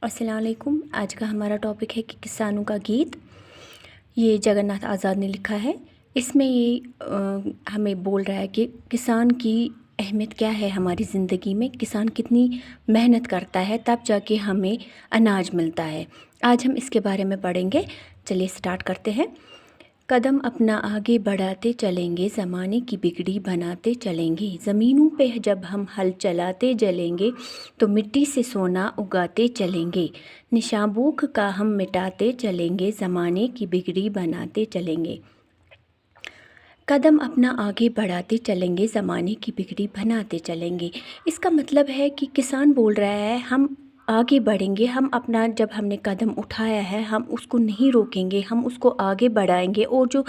अस्सलाम वालेकुम। आज का हमारा टॉपिक है कि किसानों का गीत। ये जगन्नाथ आज़ाद ने लिखा है। इसमें ये हमें बोल रहा है कि किसान की अहमियत क्या है हमारी ज़िंदगी में, किसान कितनी मेहनत करता है तब जाके हमें अनाज मिलता है। आज हम इसके बारे में पढ़ेंगे। चलिए स्टार्ट करते हैं। कदम अपना आगे बढ़ाते चलेंगे, ज़माने की बिगड़ी बनाते चलेंगे। ज़मीनों पे जब हम हल चलाते चलेंगे तो मिट्टी से सोना उगाते चलेंगे। निशान भूख का हम मिटाते चलेंगे, ज़माने की बिगड़ी बनाते चलेंगे। कदम अपना आगे बढ़ाते चलेंगे, ज़माने की बिगड़ी बनाते चलेंगे। इसका मतलब है कि किसान बोल रहा है हम आगे बढ़ेंगे, हम अपना जब हमने कदम उठाया है हम उसको नहीं रोकेंगे, हम उसको आगे बढ़ाएंगे और जो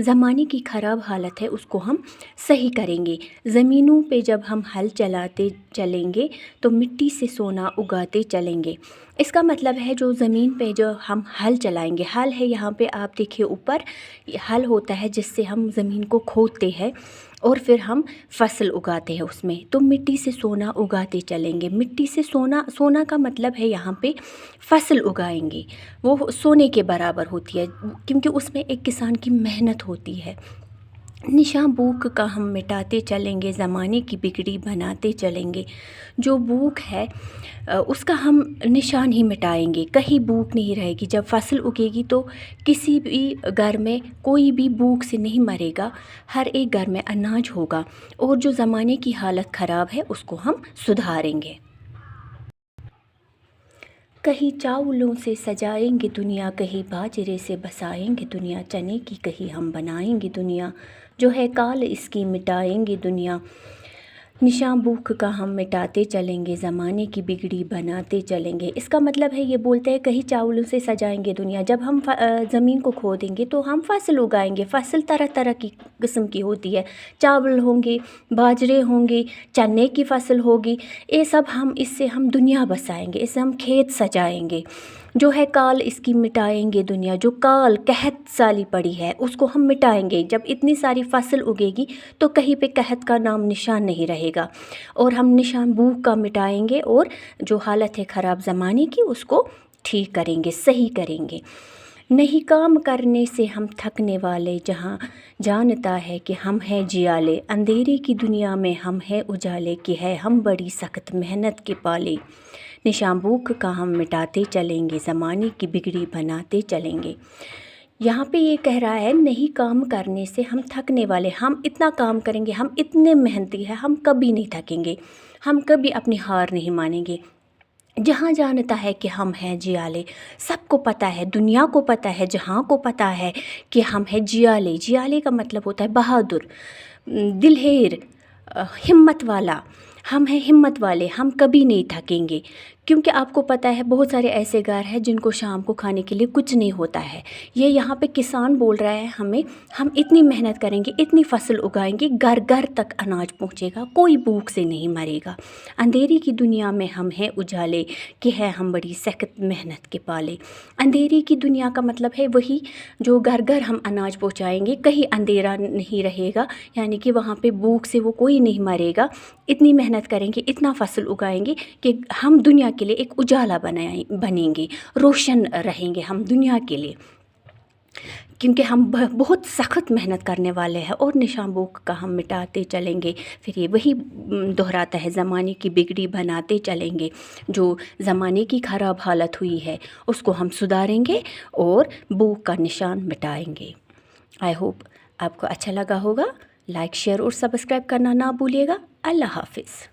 ज़माने की ख़राब हालत है उसको हम सही करेंगे। ज़मीनों पे जब हम हल चलाते चलेंगे तो मिट्टी से सोना उगाते चलेंगे। इसका मतलब है जो ज़मीन पे जो हम हल चलाएंगे, हल है यहाँ पे आप देखिए ऊपर हल होता है जिससे हम ज़मीन को खोदते हैं और फिर हम फसल उगाते हैं उसमें, तो मिट्टी से सोना उगाते चलेंगे। मिट्टी से सोना, सोना का मतलब है यहाँ पे फसल उगाएंगे, वो सोने के बराबर होती है क्योंकि उसमें एक किसान की मेहनत होती है। निशान भूख का हम मिटाते चलेंगे, ज़माने की बिगड़ी बनाते चलेंगे। जो भूख है उसका हम निशान ही मिटाएंगे, कहीं भूख नहीं रहेगी। जब फसल उगेगी तो किसी भी घर में कोई भी भूख से नहीं मरेगा, हर एक घर में अनाज होगा और जो ज़माने की हालत ख़राब है उसको हम सुधारेंगे। कहीं चावलों से सजाएंगे दुनिया, कहीं बाजरे से बसाएंगे दुनिया। चने की कहीं हम बनाएंगे दुनिया, जो है काल इसकी मिटाएंगे दुनिया। निशान भूख का हम मिटाते चलेंगे, ज़माने की बिगड़ी बनाते चलेंगे। इसका मतलब है ये बोलते हैं कहीं चावलों से सजाएंगे दुनिया। जब हम ज़मीन को खोदेंगे तो हम फसल उगाएंगे। फसल तरह तरह की किस्म की होती है, चावल होंगे, बाजरे होंगे, चने की फसल होगी। ये सब हम इससे हम दुनिया बसाएंगे, इससे हम खेत सजाएंगे। जो है काल इसकी मिटाएंगे दुनिया, जो काल कहत साली पड़ी है उसको हम मिटाएंगे। जब इतनी सारी फसल उगेगी तो कहीं पे कहत का नाम निशान नहीं रहेगा और हम निशान भूख का मिटाएंगे और जो हालत है ख़राब ज़माने की उसको ठीक करेंगे, सही करेंगे। नहीं काम करने से हम थकने वाले, जहाँ जानता है कि हम हैं जियाले। अंधेरे की दुनिया में हम हैं उजाले, कि है हम बड़ी सख्त मेहनत के पाले। निशान भूख का हम मिटाते चलेंगे, ज़माने की बिगड़ी बनाते चलेंगे। यहाँ पे ये कह रहा है नहीं काम करने से हम थकने वाले, हम इतना काम करेंगे, हम इतने मेहनती हैं, हम कभी नहीं थकेंगे, हम कभी अपनी हार नहीं मानेंगे। जहाँ जानता है कि हम हैं जियाले, सबको पता है, दुनिया को पता है, जहाँ को पता है कि हम हैं जियाले। जियाले का मतलब होता है बहादुर, दिलहेर, हिम्मत वाला। हम हैं हिम्मत वाले, हम कभी नहीं थकेंगे। क्योंकि आपको पता है बहुत सारे ऐसे घर हैं जिनको शाम को खाने के लिए कुछ नहीं होता है। ये यहाँ पे किसान बोल रहा है हमें, हम इतनी मेहनत करेंगे, इतनी फसल उगाएंगे, घर घर तक अनाज पहुँचेगा, कोई भूख से नहीं मरेगा। अंधेरी की दुनिया में हम हैं उजाले, कि है हम बड़ी सख्त मेहनत के पाले। अंधेरी की दुनिया का मतलब है वही जो घर घर हम अनाज पहुँचाएंगे, कहीं अंधेरा नहीं रहेगा, यानी कि वहाँ पे भूख से वो कोई नहीं मरेगा। इतनी मेहनत करेंगे, इतना फसल उगाएंगे कि हम दुनिया के लिए एक उजाला बनेंगे, रोशन रहेंगे हम दुनिया के लिए, क्योंकि हम बहुत सख्त मेहनत करने वाले हैं। और निशान भूख का हम मिटाते चलेंगे, फिर ये वही दोहराता है ज़माने की बिगड़ी बनाते चलेंगे। जो ज़माने की ख़राब हालत हुई है उसको हम सुधारेंगे और भूख का निशान मिटाएंगे। आई होप आपको अच्छा लगा होगा। लाइक, शेयर और सब्सक्राइब करना ना भूलिएगा। अल्लाह हाफिज़।